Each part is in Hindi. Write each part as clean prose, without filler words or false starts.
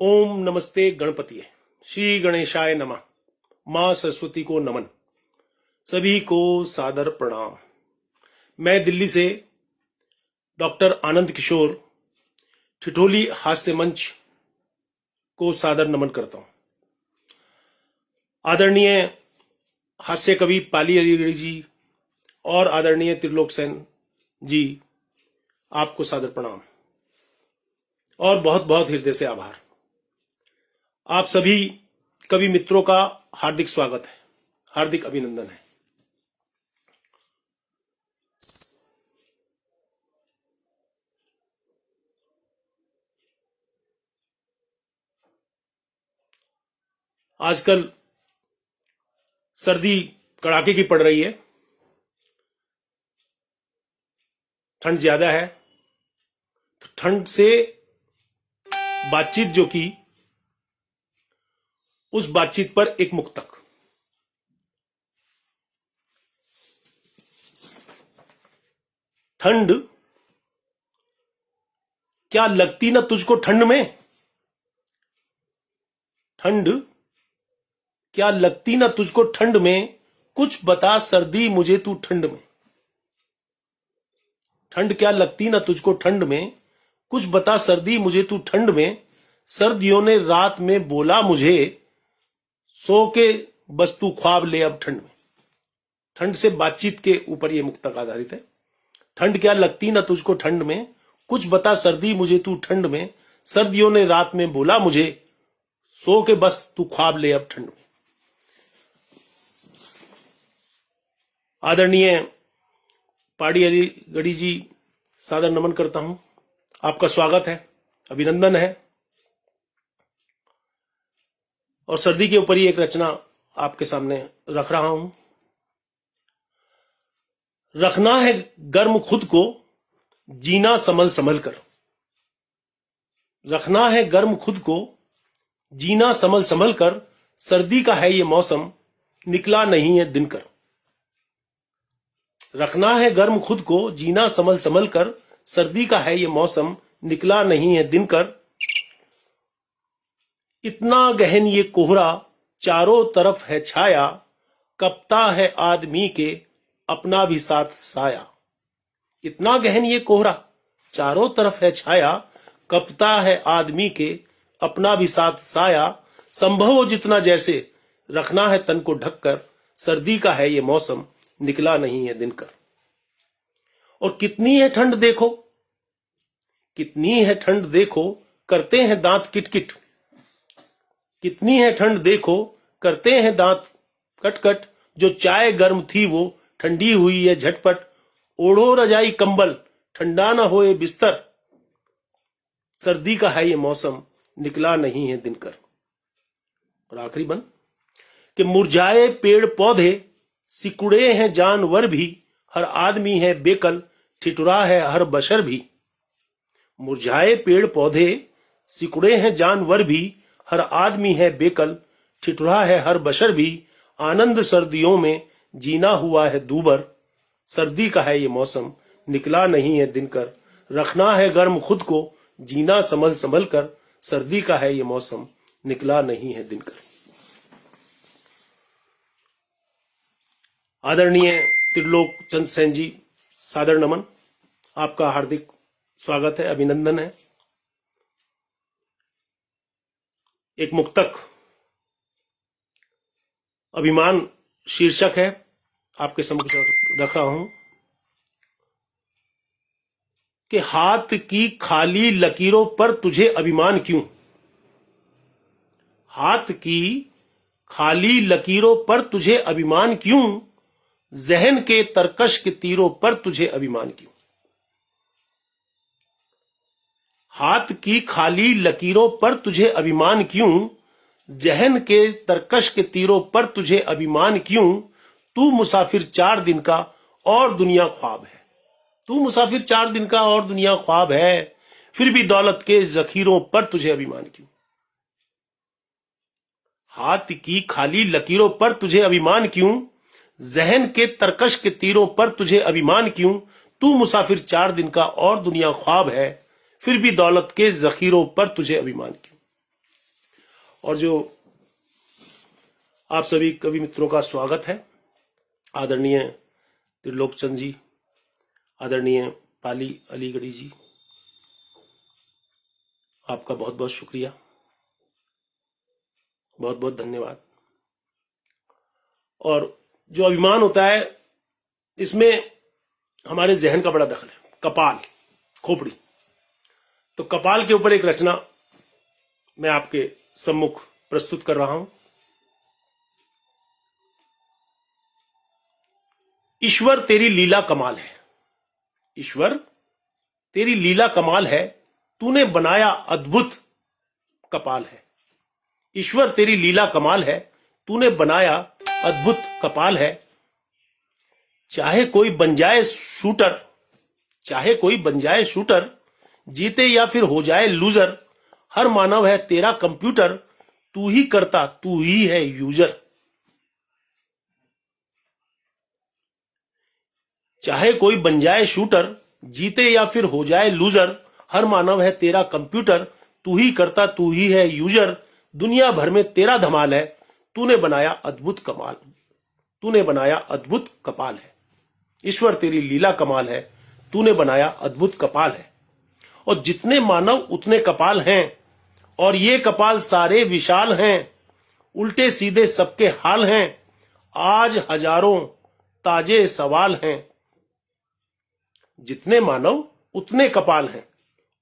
ओम नमस्ते गणपति। श्री गणेशाय नमः। मां सरस्वती को नमन। सभी को सादर प्रणाम। मैं दिल्ली से डॉक्टर आनंद किशोर ठिठोली हास्य मंच को सादर नमन करता हूं। आदरणीय हास्य कवि पाली अलीगढ़ी जी और आदरणीय त्रिलोक सेन जी, आपको सादर प्रणाम और बहुत बहुत हृदय से आभार। आप सभी कवि मित्रों का हार्दिक स्वागत है, हार्दिक अभिनंदन है। आजकल सर्दी कड़ाके की पड़ रही है, ठंड ज्यादा है, तो ठंड से बातचीत जो की, उस बातचीत पर एक मुक्तक। ठंड क्या लगती ना तुझको ठंड में, ठंड क्या लगती ना तुझको ठंड में, कुछ बता सर्दी मुझे तू ठंड में। ठंड क्या लगती ना तुझको ठंड में, कुछ बता सर्दी मुझे तू ठंड में। सर्दियों ने रात में बोला मुझे, सो के बस तू ख्वाब ले अब ठंड में। ठंड से बातचीत के ऊपर यह मुक्तक आधारित है। ठंड क्या लगती ना तुझको ठंड में, कुछ बता सर्दी मुझे तू ठंड में। सर्दियों ने रात में बोला मुझे, सो के बस तू ख्वाब ले अब ठंड में। आदरणीय पाड़ी अलीगढ़ी जी, सादर नमन करता हूं। आपका स्वागत है, अभिनंदन है। और सर्दी के ऊपर ही एक रचना आपके सामने रख रहा हूं। रखना है गर्म खुद को, जीना संभल संभल कर। रखना है गर्म खुद को, जीना संभल संभल कर। सर्दी का है ये मौसम, निकला नहीं है दिन कर। रखना है गर्म खुद को, जीना संभल संभल कर। सर्दी का है ये मौसम, निकला नहीं है दिन कर। इतना गहन ये कोहरा, चारों तरफ है छाया। कपता है आदमी के, अपना भी साथ साया। इतना गहन ये कोहरा, चारों तरफ है छाया। कपता है आदमी के, अपना भी साथ साया। संभव हो जितना जैसे, रखना है तन को ढककर। सर्दी का है ये मौसम, निकला नहीं है दिन कर। और कितनी है ठंड देखो, कितनी है ठंड देखो, करते हैं दांत किटकिट। कितनी है ठंड देखो, करते हैं दांत कटकट। जो चाय गर्म थी वो ठंडी हुई है झटपट। ओढ़ो रजाई कंबल, ठंडा ना होए बिस्तर। सर्दी का है ये मौसम, निकला नहीं है दिन कर। और आखिरी बंद कि मुरझाए पेड़ पौधे, सिकुड़े हैं जानवर भी। हर आदमी है बेकल, ठिठुरा है हर बशर भी। मुरझाए पेड़ पौधे, सिकुड़े हैं जानवर भी। हर आदमी है बेकल, ठिठुरा है हर बशर भी। आनंद सर्दियों में, जीना हुआ है दूबर। सर्दी का है ये मौसम, निकला नहीं है दिन कर। रखना है गर्म खुद को, जीना संभल संभल कर। सर्दी का है ये मौसम, निकला नहीं है दिन कर। आदरणीय त्रिलोक चंद सेन जी, सादर नमन। आपका हार्दिक स्वागत है, अभिनंदन है। एक मुक्तक, अभिमान शीर्षक है, आपके समक्ष रख रहा हूं कि हाथ की खाली लकीरों पर तुझे अभिमान क्यों। हाथ की खाली लकीरों पर तुझे अभिमान क्यों। जहन के तरकश के तीरों पर तुझे अभिमान क्यों। हाथ की खाली लकीरों पर तुझे अभिमान क्यों। जहन के तरकश के तीरों पर तुझे अभिमान क्यों। तू मुसाफिर 4 दिन का और दुनिया ख्वाब है। तू मुसाफिर 4 दिन का और दुनिया ख्वाब है। फिर भी दौलत के जखीरों पर तुझे अभिमान क्यों। हाथ की खाली लकीरों पर तुझे अभिमान क्यों। जहन के तरकश के तीरों पर तुझे अभिमान क्यों। तू मुसाफिर 4 दिन का और दुनिया ख्वाब है। फिर भी दौलत के जखीरों पर तुझे अभिमान क्यों। और जो आप सभी कवि मित्रों का स्वागत है। आदरणीय त्रिलोकचंद जी, आदरणीय पाली अलीगढ़ी जी, आपका बहुत बहुत शुक्रिया, बहुत बहुत धन्यवाद। और जो अभिमान होता है इसमें हमारे जहन का बड़ा दखल है। कपाल, खोपड़ी, तो कपाल के ऊपर एक रचना मैं आपके सम्मुख प्रस्तुत कर रहा हूं। ईश्वर तेरी लीला कमाल है, ईश्वर तेरी लीला कमाल है, तूने बनाया अद्भुत कपाल है। ईश्वर तेरी लीला कमाल है, तूने बनाया अद्भुत कपाल है। चाहे कोई बन जाए शूटर, चाहे कोई बन जाए शूटर, जीते या फिर हो जाए लूजर, हर मानव है तेरा कंप्यूटर, तू ही करता तू ही है यूजर। चाहे कोई बन जाए शूटर, जीते या फिर हो जाए लूजर, हर मानव है तेरा कंप्यूटर, तू ही करता तू ही है यूजर। दुनिया भर में तेरा धमाल है, तूने बनाया अद्भुत कमाल, तूने बनाया अद्भुत कपाल है। ईश्वर तेरी लीला कमाल है, तूने बनाया अद्भुत कपाल है। और जितने मानव उतने कपाल हैं, और ये कपाल सारे विशाल हैं, उल्टे सीधे सबके हाल हैं, आज हजारों ताजे सवाल हैं। जितने मानव उतने कपाल हैं,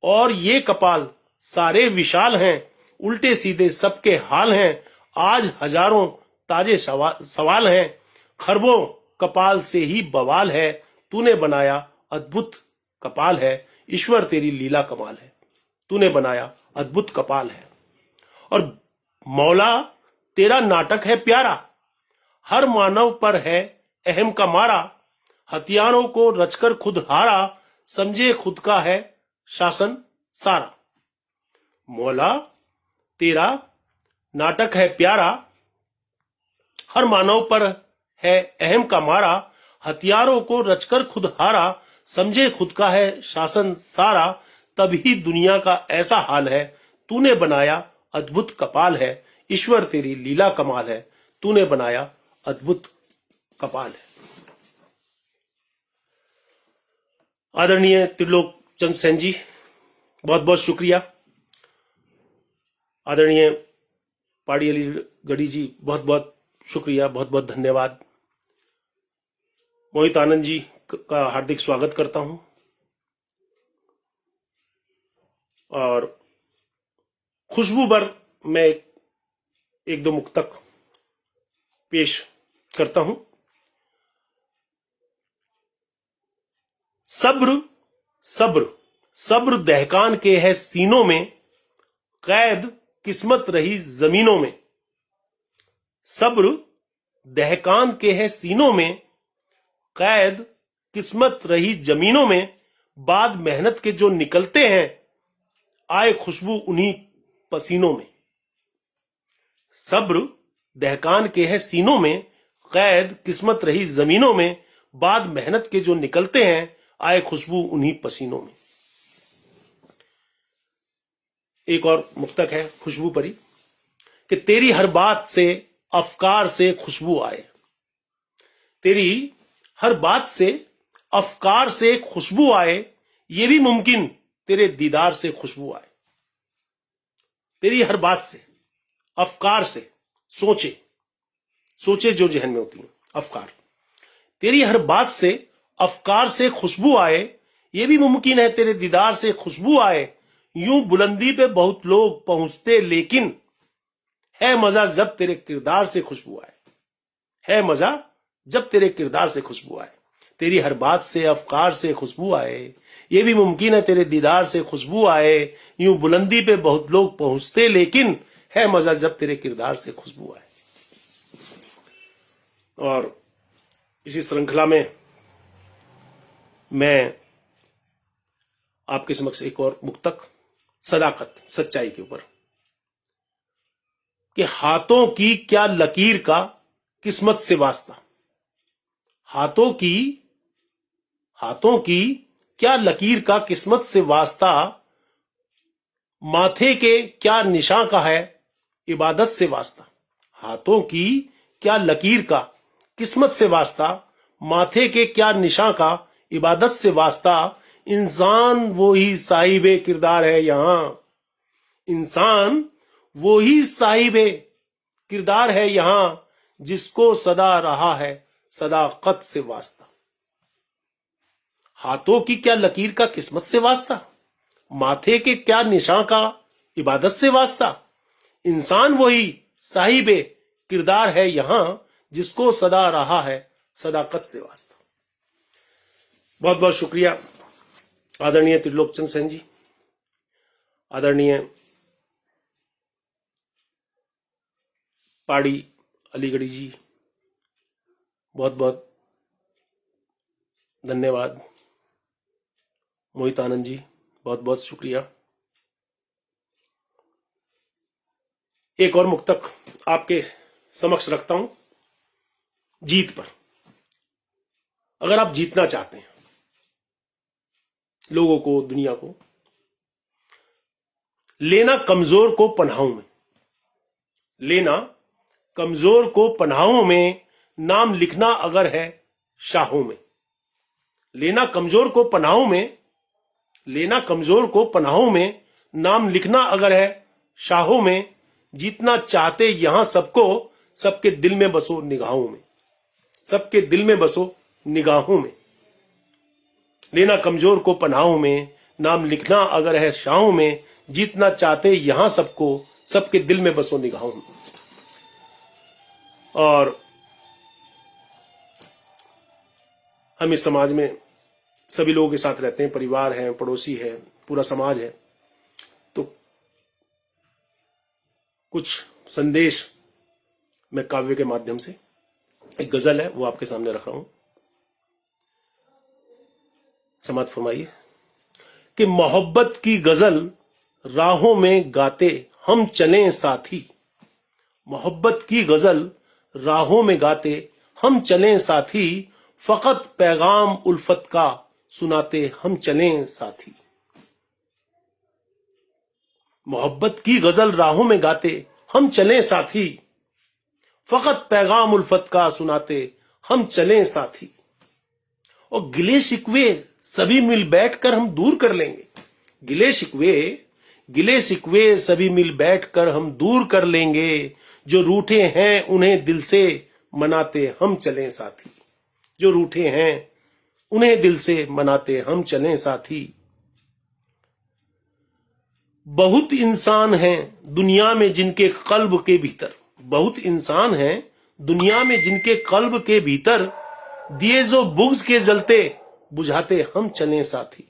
और ये कपाल सारे विशाल हैं, उल्टे सीधे सबके हाल हैं, आज हजारों ताजे सवाल हैं। खरबों कपाल से ही बवाल है, तूने बनाया अद्भुत कपाल है। ईश्वर तेरी लीला कमाल है, तूने बनाया अद्भुत कपाल है। और मौला तेरा नाटक है प्यारा, हर मानव पर है अहम का मारा, हथियारों को रचकर खुद हारा, समझे खुद का है शासन सारा। मौला तेरा नाटक है प्यारा, हर मानव पर है अहम का मारा, हथियारों को रचकर खुद हारा, समझे खुद का है शासन सारा। तभी दुनिया का ऐसा हाल है, तूने बनाया अद्भुत कपाल है। ईश्वर तेरी लीला कमाल है, तूने बनाया अद्भुत कपाल है। आदरणीय त्रिलोकचंद सेन जी, बहुत बहुत शुक्रिया। आदरणीय पाड़ी अलीगढ़ी जी, बहुत बहुत शुक्रिया, बहुत बहुत धन्यवाद। मोहित आनंद जी का हार्दिक स्वागत करता हूं। और खुशबू पर मैं एक दो मुक्तक पेश करता हूं। सब्र सब्र सब्र दहकान के है सीनों में, कैद किस्मत रही जमीनों में। सब्र दहकान के है सीनों में, कैद किस्मत रही जमीनों में। बाद मेहनत के जो निकलते हैं, आए खुशबू उन्हीं पसीनों में। सब्र दहकान के है सीनों में, कैद किस्मत रही जमीनों में। बाद मेहनत के जो निकलते हैं, आए खुशबू उन्हीं पसीनों में। एक और मुक्तक है खुशबू परी कि तेरी हर बात से अफकार से खुशबू आए, तेरी हर बात से अफकार से खुशबू आए, ये भी मुमकिन तेरे दीदार से खुशबू आए। तेरी हर बात से अफकार से, सोचे सोचे जो जहन में होती हैं अफकार, तेरी हर बात से अफकार से खुशबू आए, ये भी मुमकिन है तेरे दीदार से खुशबू आए। यूं बुलंदी पे बहुत लोग पहुंचते, लेकिन है मजा जब तेरे किरदार से खुशबू आए, है मजा जब तेरे किरदार से खुशबू आए। तेरी हर बात से अफकार से खुशबू आए, ये भी मुमकिन है तेरे दीदार से खुशबू आए। यूं बुलंदी पे बहुत लोग पहुंचते, लेकिन है मजा जब तेरे किरदार से खुशबू आए। और इसी श्रृंखला में मैं आपके समक्ष एक और मुक्तक सदाकत, सच्चाई के ऊपर कि हाथों की क्या लकीर का किस्मत से वास्ता, हाथों की क्या लकीर का किस्मत से वास्ता, माथे के क्या निशान का है इबादत से वास्ता, हाथों की क्या लकीर का किस्मत से वास्ता, माथे के क्या निशां का इबादत से वास्ता, इंसान वो ही साहिबे किरदार है यहां, इंसान वो ही साहिबे किरदार है यहां, जिसको सदा रहा है सदाकत से वास्ता। हाथों की क्या लकीर का किस्मत से वास्ता, माथे के क्या निशां का इबादत से वास्ता, इंसान वही साहिबे किरदार है यहां, जिसको सदा रहा है सदाकत से वास्ता। बहुत बहुत शुक्रिया आदरणीय त्रिलोकचंद सेन जी, आदरणीय पाड़ी अलीगढ़ी जी, बहुत बहुत धन्यवाद। मोहित आनंद जी, बहुत बहुत शुक्रिया। एक और मुक्तक आपके समक्ष रखता हूं, जीत पर। अगर आप जीतना चाहते हैं लोगों को, दुनिया को, लेना कमजोर को पनाहों में, लेना कमजोर को पनाहों में, नाम लिखना अगर है शाहों में, लेना कमजोर को पनाहों में, लेना कमजोर को पनाहों में, नाम लिखना अगर है शाहों में, जीतना चाहते यहां सबको, सबके दिल में बसो निगाहों में, सबके दिल में बसो निगाहों में, लेना कमजोर को पनाहों में, नाम लिखना अगर है शाहों में, जीतना चाहते यहां सबको, सबके दिल में बसो निगाहों में। और हम इस समाज में सभी लोगों के साथ रहते हैं, परिवार है, पड़ोसी है, पूरा समाज है, तो कुछ संदेश मैं काव्य के माध्यम से, एक गजल है वो आपके सामने रख रहा हूं। समाप्त फरमाइए कि मोहब्बत की गजल राहों में गाते हम चलें साथी, मोहब्बत की गजल राहों में गाते हम चलें साथी, फकत पैगाम उल्फत का सुनाते हम चलें साथी, मोहब्बत की गजल राहों में गाते हम चलें साथी, फकत पैगाम उल्फत का सुनाते हम चलें साथी, और गिले शिकवे सभी मिल बैठकर हम दूर कर लेंगे, गिले शिकवे सभी मिल बैठकर हम दूर कर लेंगे, जो रूठे हैं उन्हें दिल से मनाते हम चलें साथी, जो रूठे हैं उन्हें दिल से मनाते हम चलें साथी। बहुत इंसान हैं दुनिया में जिनके कल्ब के भीतर, बहुत इंसान हैं दुनिया में जिनके कल्ब के भीतर, दिए जो बुग़्ज़ के जलते बुझाते हम चलें साथी,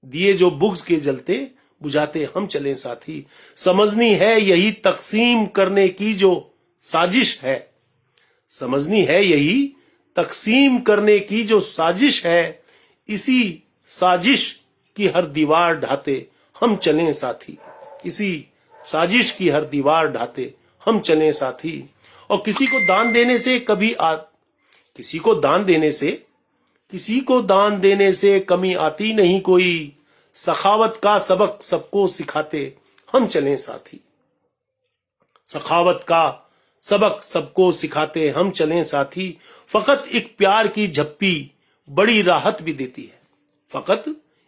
दिए जो बुग़्ज़ के जलते बुझाते हम चलें साथी। समझनी है यही तकसीम करने की जो साजिश है, समझनी है यही तकसीम करने की जो साजिश है, इसी साजिश की हर दीवार ढाते हम चलें साथी, इसी साजिश की हर दीवार ढाते हम चलें साथी। और किसी को दान देने से किसी को दान देने से कमी आती नहीं कोई, सखावत का सबक सबको सिखाते हम चलें साथी, सखावत का सबक सबको सिखाते हम चलें साथी। फकत एक प्यार की झप्पी बड़ी राहत भी देती है, फकत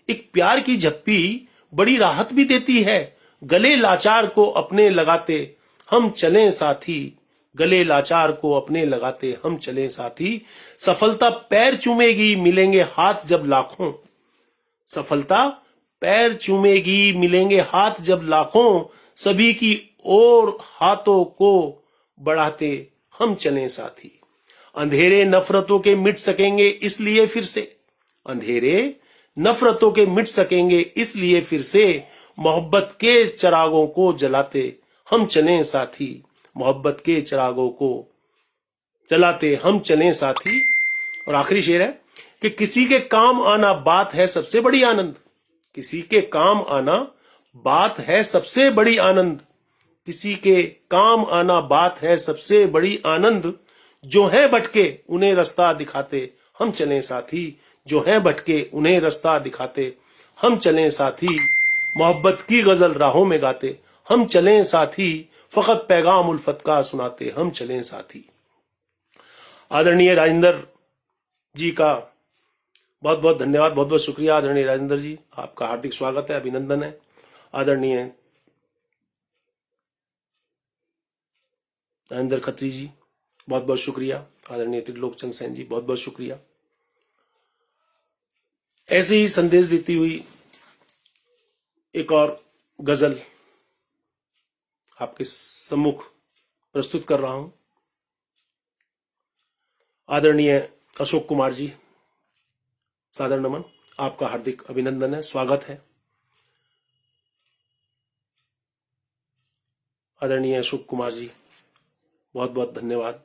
एक प्यार की झप्पी बड़ी राहत भी देती है, गले लाचार को अपने लगाते हम चलें साथी, गले लाचार को अपने लगाते हम चलें साथी। सफलता पैर चूमेगी मिलेंगे हाथ जब लाखों, सफलता पैर चूमेगी मिलेंगे हाथ जब लाखों, सभी की ओर हाथों को बढ़ाते हम चलें साथी। अंधेरे नफरतों के मिट सकेंगे इसलिए फिर से, अंधेरे नफरतों के मिट सकेंगे इसलिए फिर से, मोहब्बत के चिरागों को जलाते हम चलें साथी, मोहब्बत के चिरागों को जलाते हम चलें साथी। और आखिरी शेर है कि किसी के काम आना बात है सबसे बड़ी आनंद, किसी के काम आना बात है सबसे बड़ी आनंद, किसी के काम आना बात है सबसे बड़ी आनंद, जो है भटके उन्हें रास्ता दिखाते हम चलें साथी, जो है भटके उन्हें रास्ता दिखाते हम चलें साथी। मोहब्बत की गजल राहों में गाते हम चलें साथी, फकत पैगाम उल्फत का सुनाते हम चलें साथी। आदरणीय राजेंद्र जी का बहुत बहुत धन्यवाद, बहुत बहुत शुक्रिया। आदरणीय राजेंद्र जी, आपका हार्दिक स्वागत है, अभिनंदन है। आदरणीय राजेंद्र खत्री जी, बहुत बहुत शुक्रिया। आदरणीय त्रिलोकचंद सेन जी, बहुत बहुत शुक्रिया। ऐसे ही संदेश देती हुई एक और गजल आपके सम्मुख प्रस्तुत कर रहा हूं। आदरणीय अशोक कुमार जी, सादर नमन, आपका हार्दिक अभिनंदन है, स्वागत है। आदरणीय अशोक कुमार जी, बहुत बहुत धन्यवाद।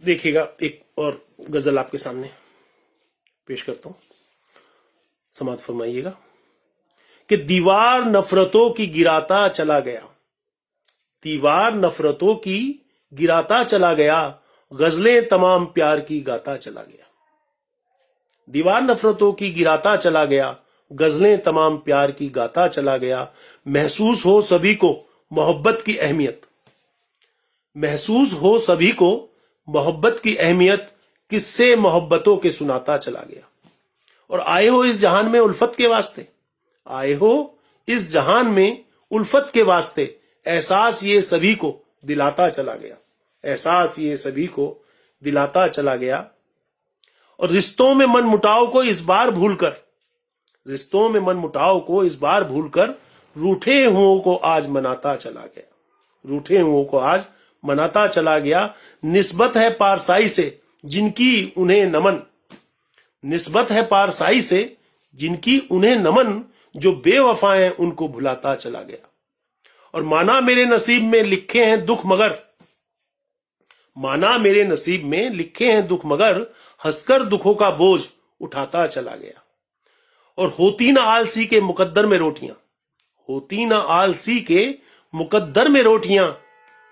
देखिएगा, एक और गजल आपके सामने पेश करता हूं, समाप्त फरमाइएगा कि दीवार नफरतों की गिराता चला गया, दीवार नफरतों की गिराता चला गया, गजलें तमाम प्यार की गाता चला गया। दीवार नफरतों की गिराता चला गया, गजलें तमाम प्यार की गाता चला गया। महसूस हो सभी को मोहब्बत की अहमियत, महसूस हो सभी को मोहब्बत की अहमियत, किस्से मोहब्बतों के सुनाता चला गया। और आए हो इस जहान में उल्फत के वास्ते, आए हो इस जहान में उल्फत के वास्ते, एहसास ये सभी को दिलाता चला गया, एहसास ये सभी को दिलाता चला गया। और रिश्तों में मन मुटाव को इस बार भूलकर, रिश्तों में मन मुटाव को इस बार भूलकर, रूठे हुओं को आज मनाता चला गया, रूठे हुओं को आज मनाता चला गया। निस्बत है पारसाई से जिनकी उन्हें नमन, निस्बत है पारसाई से जिनकी उन्हें नमन, जो बेवफाएं उनको भुलाता चला गया। और माना मेरे नसीब में लिखे हैं दुख मगर, माना मेरे नसीब में लिखे हैं दुख मगर, हंसकर दुखों का बोझ उठाता चला गया। और होती ना आलसी के मुकद्दर में रोटियां, होती ना आलसी के मुकद्दर में रोटियां,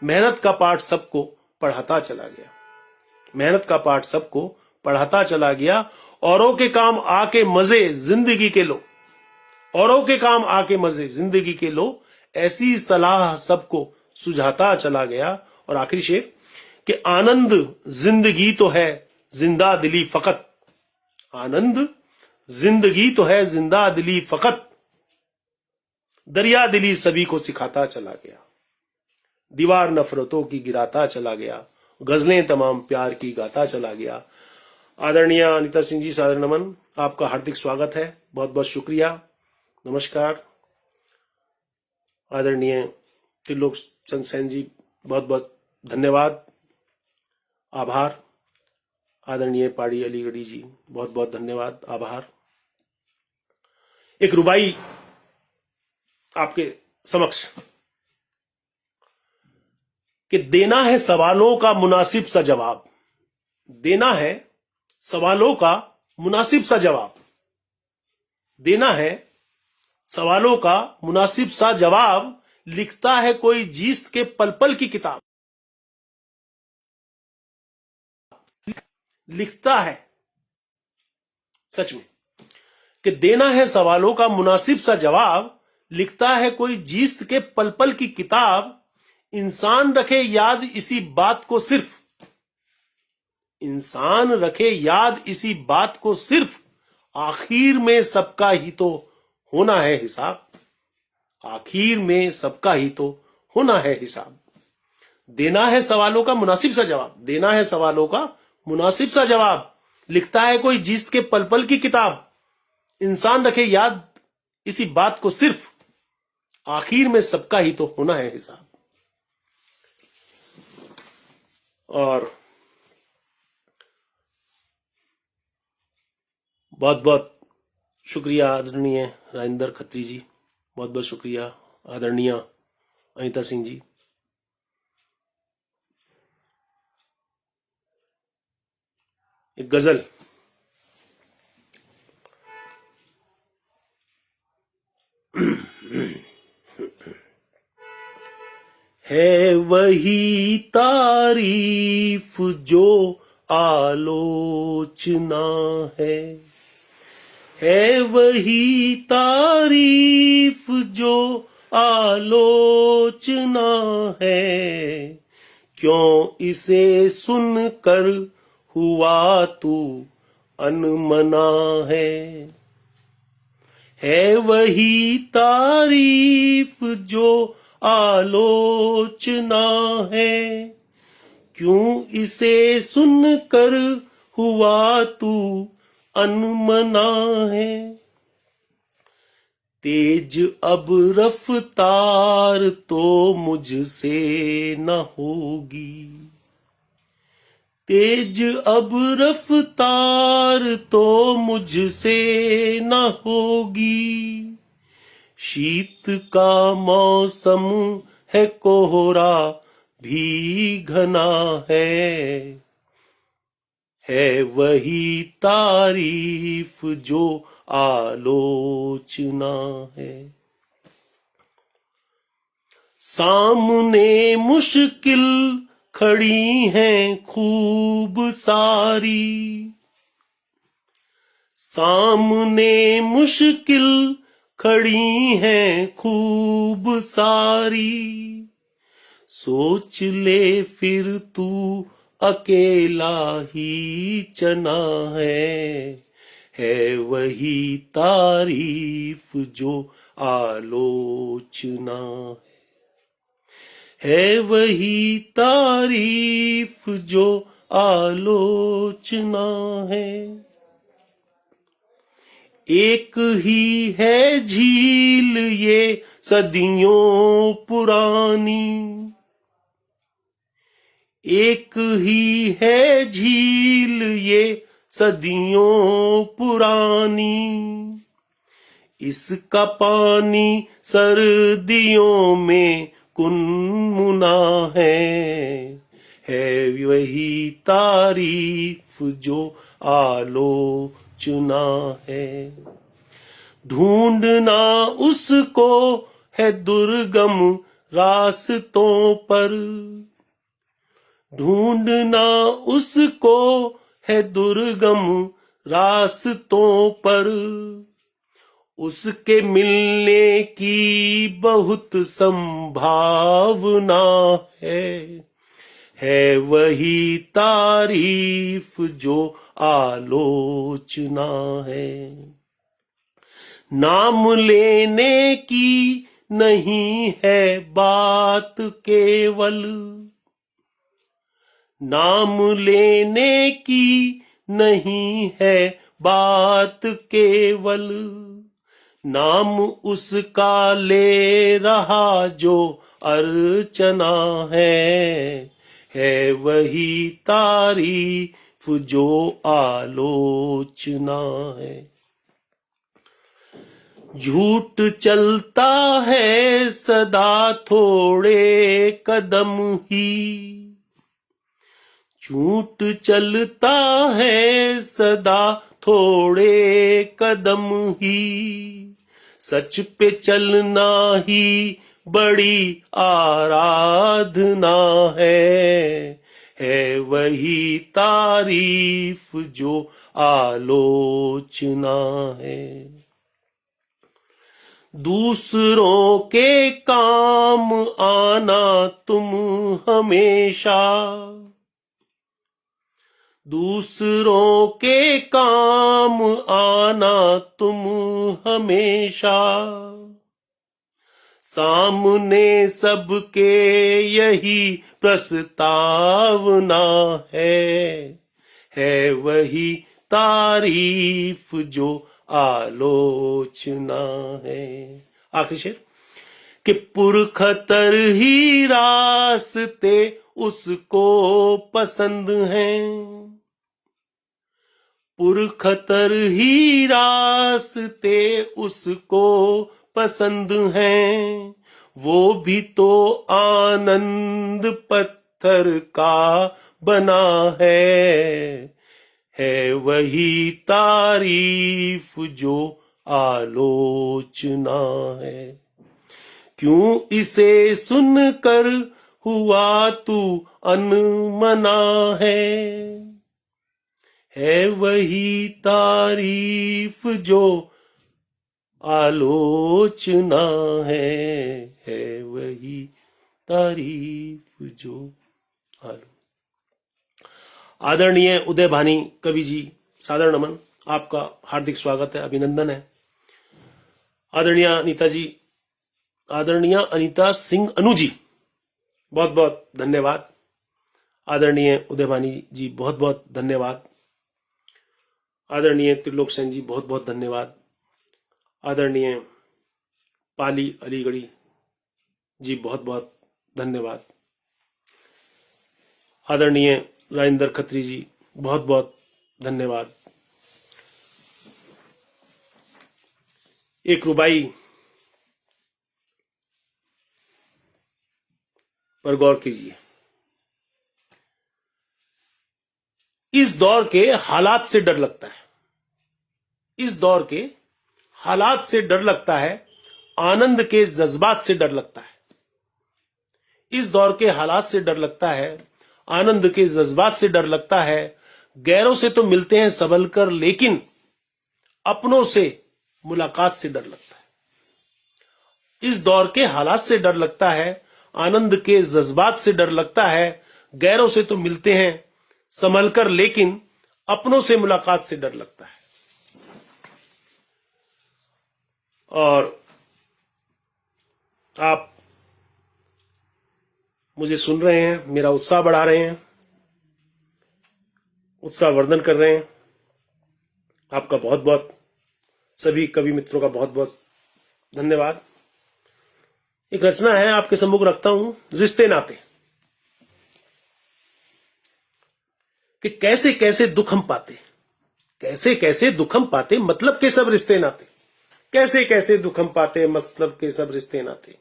मेहनत का पाठ सबको पढ़ाता चला गया, मेहनत का पाठ सबको पढ़ाता चला गया। औरों के काम आके मजे जिंदगी के लो, औरों के काम आके मजे जिंदगी के लो, ऐसी सलाह सबको सुझाता चला गया। और आखिरी शेर कि आनंद जिंदगी तो है जिंदा दिली फकत, आनंद जिंदगी तो है जिंदा दिली फकत, दरिया दिली सभी को सिखाता चला गया। दीवार नफरतों की गिराता चला गया, गजलें तमाम प्यार की गाता चला गया। आदरणीय अनिता सिंह जी, सादर नमन, आपका हार्दिक स्वागत है, बहुत बहुत शुक्रिया, नमस्कार। आदरणीय त्रिलोकचंद सेन जी, बहुत बहुत धन्यवाद, आभार। आदरणीय पाड़ी अलीगढ़ी जी, बहुत बहुत धन्यवाद, आभार। एक रुबाई आपके समक्ष कि देना है सवालों का मुनासिब सा जवाब, देना है सवालों का मुनासिब सा जवाब, देना है सवालों का मुनासिब सा जवाब, लिखता है कोई जीस्त के पल पल की किताब, लिखता है सच में कि देना है सवालों का मुनासिब सा जवाब, लिखता है कोई जीस्त के पल पल की किताब। इंसान रखे याद इसी बात को सिर्फ, इंसान रखे याद इसी बात को सिर्फ, आखिर में सबका ही तो होना है हिसाब, आखिर में सबका ही तो होना है हिसाब। देना है सवालों का मुनासिब सा जवाब, देना है सवालों का मुनासिब सा जवाब, लिखता है कोई जीस्त के पल पल की किताब। इंसान रखे याद इसी बात को सिर्फ, आखिर में सबका ही तो होना है हिसाब। और बहुत बहुत शुक्रिया आदरणीय राजेंद्र खत्री जी, बहुत बहुत शुक्रिया। आदरणीय अनिता सिंह जी, एक गजल है वही तारीफ जो आलोचना है वही तारीफ जो आलोचना है, क्यों इसे सुनकर हुआ तू अनमना है वही तारीफ जो आलोचना है, क्यों इसे सुनकर हुआ तू अनमना है। तेज अब रफ्तार तो मुझसे न होगी, तेज अब रफ्तार तो मुझसे न होगी, शीत का मौसम है कोहरा भी घना है वही तारीफ जो आलोचना है। सामने मुश्किल खड़ी हैं खूब सारी, सामने मुश्किल खड़ी हैं खूब सारी, सोच ले फिर तू अकेला ही चना है वही तारीफ जो आलोचना है वही तारीफ जो आलोचना है। एक ही है झील ये सदियों पुरानी, एक ही है झील ये सदियों पुरानी, इसका पानी सर्दियों में गुनगुना है वही तारीफ जो आलोचना है। ढूंढना उसको है दुर्गम रास्तों पर, ढूंढना उसको है दुर्गम रास्तों पर, उसके मिलने की बहुत संभावना है वही तारीफ जो आलोचना है। नाम लेने की नहीं है बात केवल, नाम लेने की नहीं है बात केवल, नाम उसका ले रहा जो अर्चना है वही तारीफ जो आलोचना है। झूठ चलता है सदा थोड़े कदम ही, झूठ चलता है सदा थोड़े कदम ही, सच पे चलना ही बड़ी आराधना है वही तारीफ जो आलोचना है। दूसरों के काम आना तुम हमेशा, दूसरों के काम आना तुम हमेशा, सामने सबके यही प्रस्तावना है वही तारीफ जो आलोचना है। आखिर शेर कि पुरखतर ही रास्ते उसको पसंद हैं, पुरखतर ही रास्ते उसको पसंद हैं, वो भी तो आनंद पत्थर का बना है वही तारीफ जो आलोचना है। क्यों इसे सुनकर हुआ तू अनमना है वही तारीफ जो आलोचना है वही तारीफ जो आलो। आदरणीय उदय भानी कवि जी, सादर नमन, आपका हार्दिक स्वागत है, अभिनंदन है। आदरणीय अनीता जी, आदरणीय अनीता सिंह अनु जी, बहुत बहुत धन्यवाद। आदरणीय उदय भानी जी, बहुत बहुत धन्यवाद। आदरणीय त्रिलोक सेन जी, बहुत बहुत धन्यवाद। आदरणीय पाली अलीगढ़ी जी, बहुत बहुत धन्यवाद। आदरणीय राजेंद्र खत्री जी, बहुत बहुत धन्यवाद। एक रुबाई पर गौर कीजिए। इस दौर के हालात से डर लगता है, इस दौर के हालात से डर लगता है, आनंद के जज्बात से डर लगता है। इस दौर के हालात से डर लगता है, आनंद के जज्बात से डर लगता है। गैरों से तो मिलते हैं संभल कर, लेकिन अपनों से मुलाकात से डर लगता है। इस दौर के हालात से डर लगता है, आनंद के जज्बात से डर लगता है। गैरों से तो मिलते हैं संभल कर, लेकिन अपनों से मुलाकात से डर लगता है। और आप मुझे सुन रहे हैं, मेरा उत्साह बढ़ा रहे हैं, उत्साह वर्धन कर रहे हैं। आपका बहुत बहुत, सभी कवि मित्रों का बहुत बहुत धन्यवाद। एक रचना है, आपके सम्मुख रखता हूं, रिश्ते नाते। कि कैसे कैसे दुख हम पाते, कैसे कैसे दुख हम पाते, मतलब के सब रिश्ते नाते। कैसे कैसे दुख हम पाते, मतलब के सब रिश्ते नाते।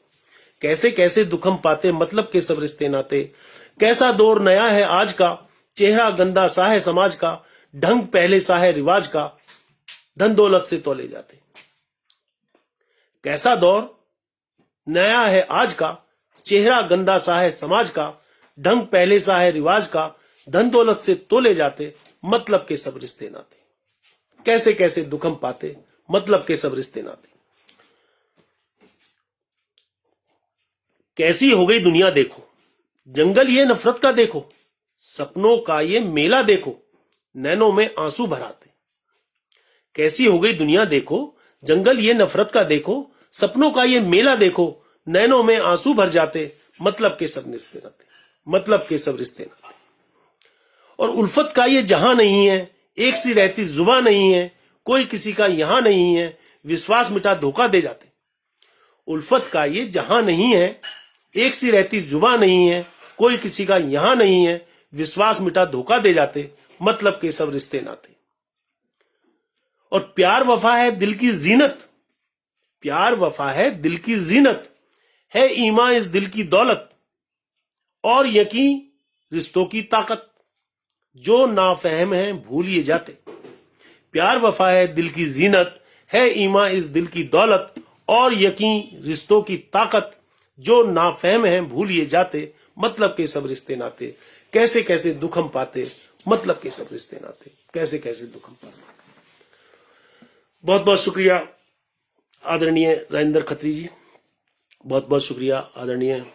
कैसे कैसे दुख हम पाते, मतलब के सब रिश्ते नाते। कैसा दौर नया है आज का, चेहरा गंदा सा है समाज का। ढंग पहले सा है रिवाज का, धन दौलत से तोले जाते। कैसा दौर नया है आज का, चेहरा गंदा सा है समाज का। ढंग पहले सा है रिवाज का, धन दौलत से तोले जाते। मतलब के सब रिश्ते नाते। कैसे कैसे दुख हम पाते, मतलब के सब रिश्ते नाते। कैसी हो गई दुनिया देखो, जंगल ये नफरत का देखो। सपनों का ये मेला देखो, नैनों में आंसू भराते। कैसी हो गई दुनिया देखो, जंगल ये नफरत का देखो। सपनों का ये मेला देखो, नैनों में आंसू भर जाते। मतलब के सब रिश्ते नाते, मतलब के सब रिश्ते नाते। और उल्फत का ये जहां नहीं है, एक सी रहती जुबां नहीं है। कोई किसी का यहां नहीं है, विश्वास मिटा धोखा दे जाते। उल्फत का ये जहां नहीं है, एक सी रहती जुबां नहीं है। कोई किसी का यहां नहीं है, विश्वास मिटा धोखा दे जाते। मतलब के सब रिश्ते नाते। और प्यार वफा है दिल की जीनत, प्यार वफा है दिल की जीनत। है ईमान इस दिल की दौलत, और यकीन रिश्तों की ताकत। जो नाफहम है भूल ये जाते। प्यार वफा है दिल की जीनत, है ईमान इस दिल की दौलत। और यकीन रिश्तों की ताकत। जो नाफहम है भूल ये जाते। मतलब के सब रिश्ते नाते। कैसे कैसे दुख हम पाते, मतलब के सब रिश्ते नाते। कैसे कैसे दुख हम पाते। बहुत बहुत शुक्रिया आदरणीय राजेंद्र खत्री जी, बहुत बहुत शुक्रिया आदरणीय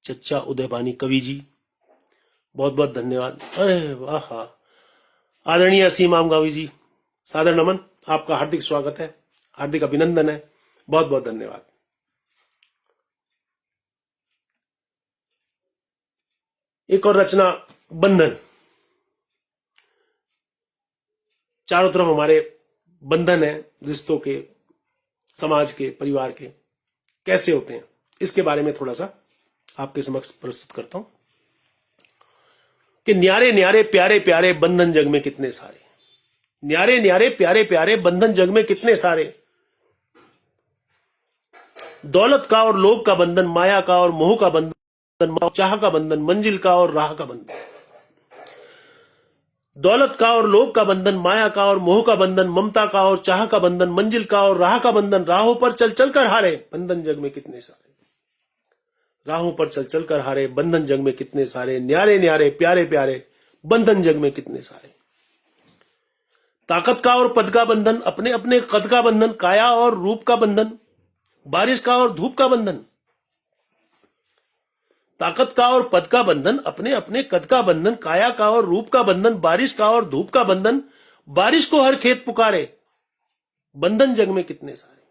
चच्चा उदय भानी कवि जी, बहुत बहुत धन्यवाद। अरे वाह, आदरणीय असीम आमगावी जी, सादर नमन, आपका हार्दिक स्वागत है, हार्दिक अभिनंदन है, बहुत बहुत धन्यवाद। एक और रचना, बंधन। चारों तरफ हमारे बंधन है, रिश्तों के, समाज के, परिवार के। कैसे होते हैं, इसके बारे में थोड़ा सा आपके समक्ष प्रस्तुत करता हूं। कि न्यारे न्यारे प्यारे प्यारे बंधन जग में कितने सारे। न्यारे न्यारे प्यारे प्यारे बंधन जग में कितने सारे। दौलत का और लोभ का बंधन, माया का और मोह का बंधन, चाह का बंधन, मंजिल का और राह का बंधन। दौलत का और लोभ का बंधन, माया का और मोह का बंधन, ममता का और चाह का बंधन, मंजिल का और राह का बंधन। राहों पर चल चल कर हारे बंधन जग में कितने सारे। राहों पर चल चल कर हारे बंधन जग में कितने सारे। न्यारे न्यारे प्यारे प्यारे बंधन जग में कितने सारे। ताकत का और पद का बंधन, अपने अपने कद का बंधन, काया और रूप का बंधन, बारिश का और धूप का बंधन। ताकत का और पद का बंधन, अपने अपने कद का बंधन, काया का और रूप का बंधन, बारिश का और धूप का बंधन। बारिश को हर खेत पुकारे, बंधन जग में कितने सारे।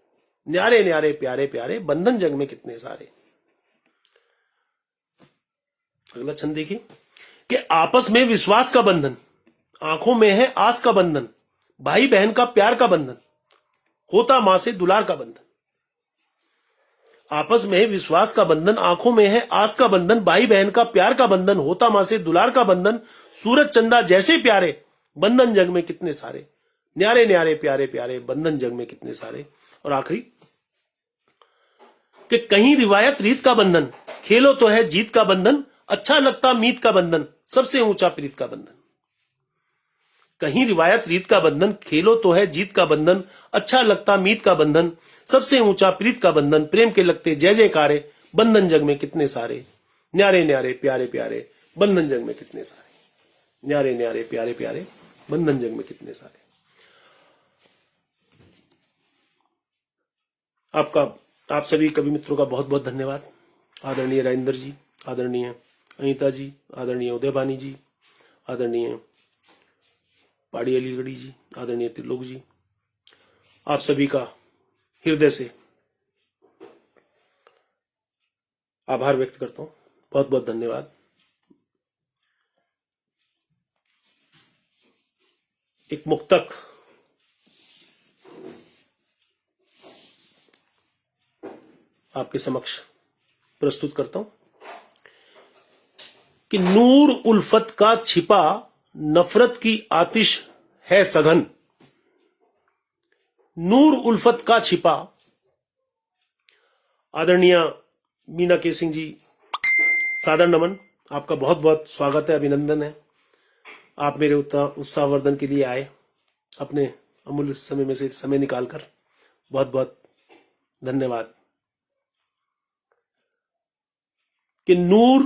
न्यारे न्यारे प्यारे प्यारे, बंधन जग में कितने सारे। अगला छंद देखिए कि आपस में विश्वास का बंधन, आंखों में है आस का बंधन, भाई बहन का प्यार का बंधन, होता मां से दुलार का बंधन। आपस में विश्वास का बंधन, आंखों में है आस का बंधन, भाई बहन का प्यार का बंधन, होता मां से दुलार का बंधन। सूरज चंदा जैसे प्यारे, बंधन जग में कितने सारे। न्यारे न्यारे प्यारे प्यारे, बंधन जग में कितने सारे। और आखिरी कि कहीं रिवायत रीत का बंधन, खेलो तो है जीत का बंधन, अच्छा लगता मीत का बंधन, सबसे ऊंचा प्रीत का बंधन। कहीं रिवायत रीत का बंधन, खेलो तो है जीत का बंधन, अच्छा लगता मीत का बंधन, सबसे ऊंचा प्रीत का बंधन। प्रेम के लगते जय जयकारे, बंधन जग में कितने सारे। न्यारे न्यारे प्यारे प्यारे, बंधन जग में कितने सारे। न्यारे न्यारे प्यारे प्यारे, बंधन जग में कितने सारे। आप सभी कवि मित्रों का बहुत बहुत धन्यवाद। आदरणीय राजेंद्र जी, आदरणीय अनीता जी, आदरणीय उदयबानी जी, आदरणीय पाड़ी अलीगढ़ी जी, आदरणीय त्रिलोक जी, आप सभी का हृदय से आभार व्यक्त करता हूं। बहुत बहुत धन्यवाद। एक मुक्तक आपके समक्ष प्रस्तुत करता हूं कि नूर उल्फत का छिपा, नफरत की आतिश है सघन। नूर उल्फत का छिपा। आदरणीय मीना के सिंह जी, सादर नमन, आपका बहुत बहुत स्वागत है, अभिनंदन है। आप मेरे उत्साहवर्धन के लिए आए, अपने अमूल्य समय में से समय निकालकर। बहुत बहुत धन्यवाद। कि नूर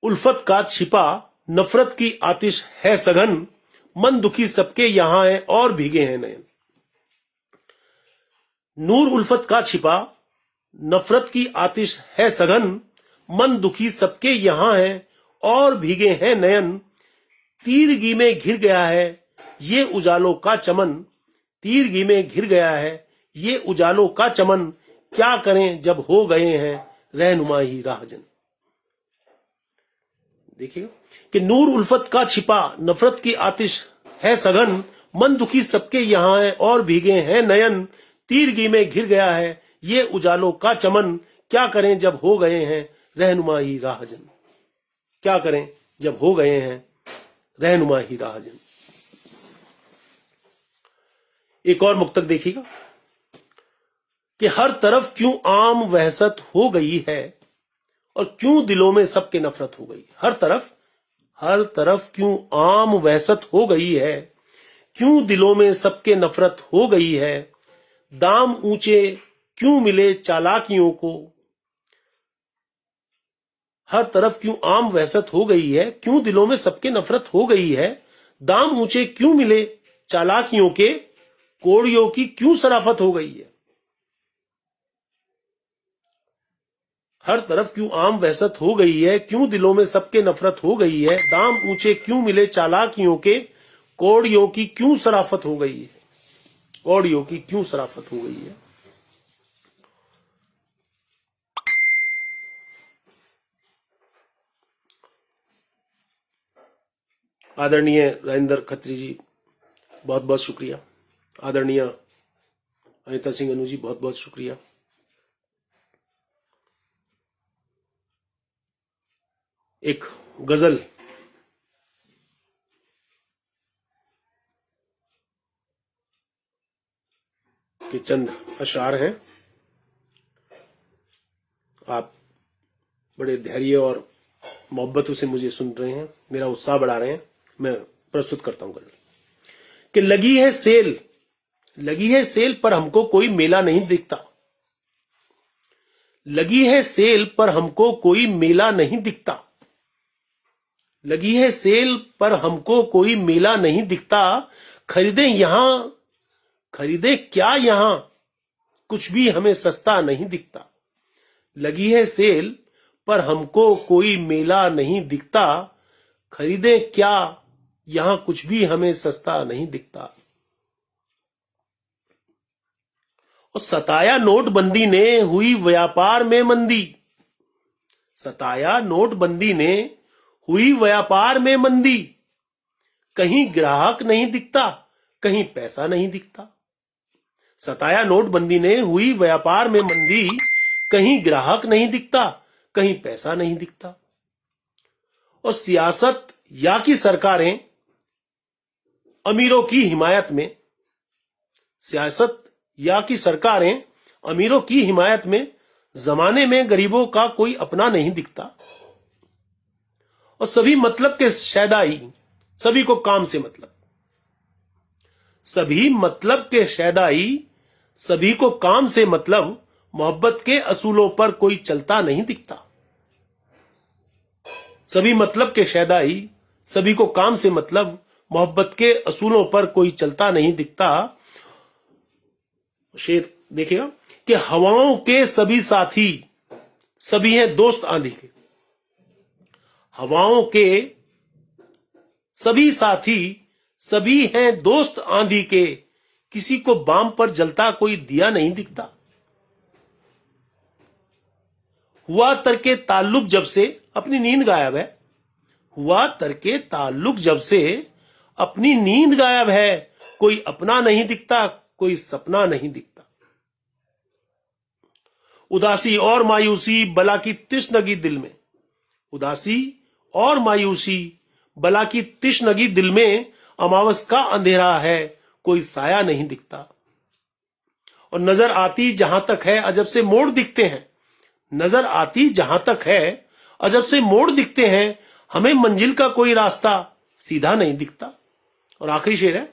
उल्फत का छिपा, नफरत की आतिश है सघन, मन दुखी सबके यहां है और भीगे हैं नयन। नूर उल्फत का छिपा, नफरत की आतिश है सघन, मन दुखी सबके यहां है और भीगे हैं नयन। तीरगी में घिर गया है ये उजालों का चमन, तीरगी में घिर गया है ये उजालों का चमन, क्या करें जब हो गए हैं रहनुमा ही राहजन। देखिए कि नूर उल्फत का छिपा, नफरत की आतिश है सघन, मन दुखी सबके यहां है और भीगे हैं नयन। तीरगी में घिर गया है ये उजालों का चमन, क्या करें जब हो गए हैं रहनुमा ही राहजन। क्या करें जब हो गए हैं रहनुमा ही राहजन। एक और मुक्तक देखिएगा कि हर तरफ क्यों आम वहशत हो गई है और क्यों दिलों में सबके नफरत हो गई। हर तरफ क्यों आम वहशत हो गई है, क्यों दिलों में सबके नफरत हो गई है। दाम ऊंचे क्यों मिले चालाकियों को। हर तरफ क्यों आम वहशत हो गई है, क्यों दिलों में सबके नफरत हो गई है। दाम ऊंचे क्यों मिले चालाकियों के, कोड़ियों की क्यों शराफत हो गई है। हर तरफ क्यों आम वहशत हो गई है, क्यों दिलों में सबके नफरत हो गई है। दाम ऊंचे क्यों मिले चालाकियों के, कोड़ियों की क्यों शराफत हो गई है। कोड़ियों की क्यों शराफत हो गई है। आदरणीय राजेंद्र खत्री जी, बहुत बहुत शुक्रिया। आदरणीय अनिता सिंह अनु जी, बहुत बहुत शुक्रिया। एक गजल के चंद अशार हैं। आप बड़े धैर्य और मोहब्बतों से मुझे सुन रहे हैं, मेरा उत्साह बढ़ा रहे हैं। मैं प्रस्तुत करता हूं गजल कि लगी है सेल पर हमको कोई मेला नहीं दिखता। लगी है सेल पर हमको कोई मेला नहीं दिखता। लगी है सेल पर हमको कोई मेला नहीं दिखता। खरीदें यहां, खरीदें क्या यहां, कुछ भी हमें सस्ता नहीं दिखता। लगी है सेल पर हमको कोई मेला नहीं दिखता। खरीदें क्या यहां, कुछ भी हमें सस्ता नहीं दिखता। और सताया नोटबंदी ने हुई व्यापार में मंदी। सताया नोटबंदी ने हुई व्यापार में मंदी। कहीं ग्राहक नहीं दिखता, कहीं पैसा नहीं दिखता। सताया नोटबंदी ने हुई व्यापार में मंदी। कहीं ग्राहक नहीं दिखता, कहीं पैसा नहीं दिखता। और सियासत या की सरकारें अमीरों की हिमायत में, सियासत या की सरकारें अमीरों की हिमायत में, जमाने में गरीबों का कोई अपना नहीं दिखता। और सभी मतलब के शैदाई, सभी को काम से मतलब, सभी मतलब के शैदाई, सभी को काम से मतलब। मोहब्बत के असूलों पर कोई चलता नहीं दिखता। सभी मतलब के शैदाई, सभी को काम से मतलब। मोहब्बत के असूलों पर कोई चलता नहीं दिखता। शेर देखिएगा कि हवाओं के सभी साथी, सभी हैं दोस्त आंधी के। हवाओं के सभी साथी, सभी हैं दोस्त आंधी के। किसी को बाम पर जलता कोई दिया नहीं दिखता। हुआ तरके ताल्लुक जब से अपनी नींद गायब है। हुआ तरके ताल्लुक जब से अपनी नींद गायब है। कोई अपना नहीं दिखता, कोई सपना नहीं दिखता। उदासी और मायूसी बला की तिश्नगी दिल में। उदासी और मायूसी बला की तिश्नगी दिल में। अमावस का अंधेरा है, कोई साया नहीं दिखता। और नजर आती जहां तक है अजब से मोड़ दिखते हैं। नजर आती जहां तक है अजब से मोड़ दिखते हैं। हमें मंजिल का कोई रास्ता सीधा नहीं दिखता। और आखिरी शेर है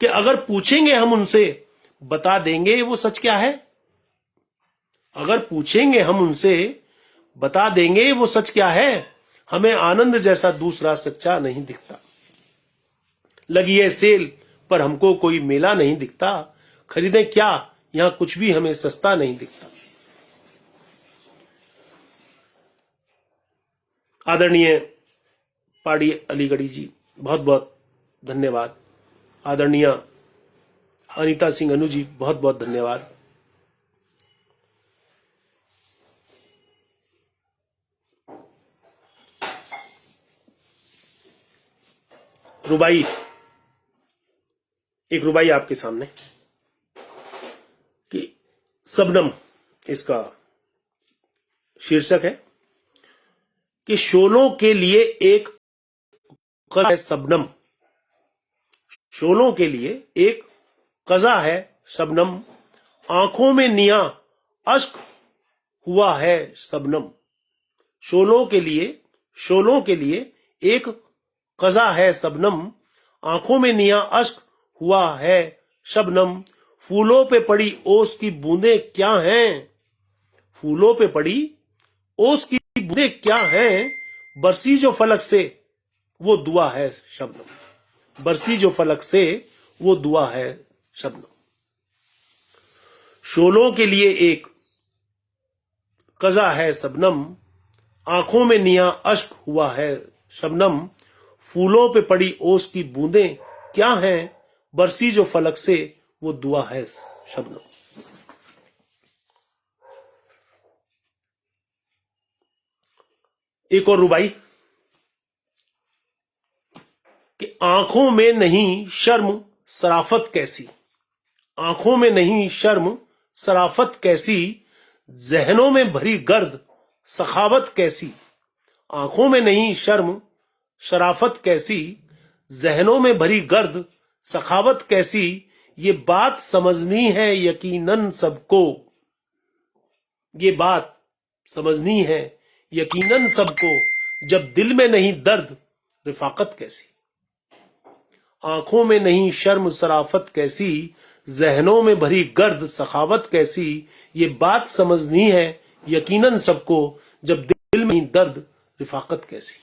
कि अगर पूछेंगे हम उनसे, बता देंगे वो सच क्या है। अगर पूछेंगे हम उनसे, बता देंगे वो सच क्या है। हमें आनंद जैसा दूसरा सच्चा नहीं दिखता। लगी है सेल पर हमको कोई मेला नहीं दिखता। खरीदें क्या यहां, कुछ भी हमें सस्ता नहीं दिखता। आदरणीय पाड़ी अलीगढ़ी जी, बहुत बहुत धन्यवाद। आदरणीय अनीता सिंह अनु जी, बहुत बहुत धन्यवाद। रुबाई, एक रुबाई आपके सामने कि सबनम, इसका शीर्षक है कि शोलों के लिए एक कज़ा है शबनम। शोलों के लिए एक कज़ा है शबनम। आंखों में निया अश्क हुआ है शबनम। शोलों के लिए एक कज़ा है शबनम। आंखों में निया अश्क हुआ है शबनम। फूलों पे पड़ी ओस की बूंदें क्या हैं। फूलों पे पड़ी ओस की बूंदें क्या हैं। बरसी जो फलक से वो दुआ है शबनम। बरसी जो फलक से वो दुआ है शबनम। शोलों के लिए एक कज़ा है शबनम। आंखों में निया अश्क हुआ है शबनम। फूलों पे पड़ी ओस की बूंदें क्या हैं। बरसी जो फलक से वो दुआ है शबनम। एक और रुबाई कि आंखों में नहीं शर्म सराफत कैसी। आंखों में नहीं शर्म सराफत कैसी। जहनों में भरी गर्द सखावत कैसी। आंखों में नहीं शर्म शराफत कैसी। जहनों में भरी गर्द सखावत कैसी। ये बात समझनी है यकीनन सबको। ये बात समझनी है यकीनन सबको। जब दिल में नहीं दर्द रिफाकत कैसी। आंखों में नहीं शर्म सराफत कैसी। जहनों में भरी गर्द सखावत कैसी। ये बात समझनी है यकीनन सबको। जब दिल में नहीं दर्द रिफाकत कैसी।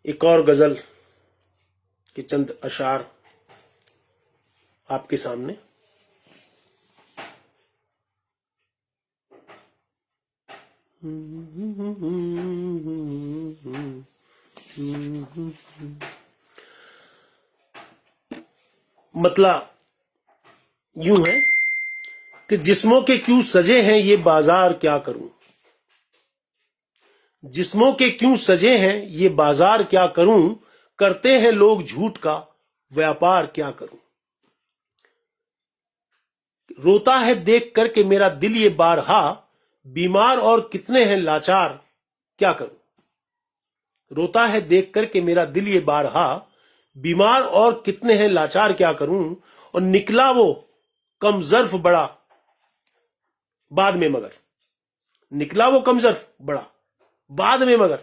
एक और गजल के चंद अशार आपके सामने। मतलब यूं है कि जिस्मों के क्यों सजे हैं ये बाजार क्या करूं, जिस्मों के क्यों सजे हैं ये बाजार क्या करूं, करते हैं लोग झूठ का व्यापार क्या करूं। रोता है देख करके मेरा दिल ये बारहा, बीमार और कितने हैं लाचार क्या करूं। रोता है देख करके मेरा दिल ये बारहा, बीमार और कितने हैं लाचार क्या करूं। और निकला वो कम ज़र्फ बड़ा बाद में मगर, निकला वो कम ज़र्फ बड़ा बाद में मगर,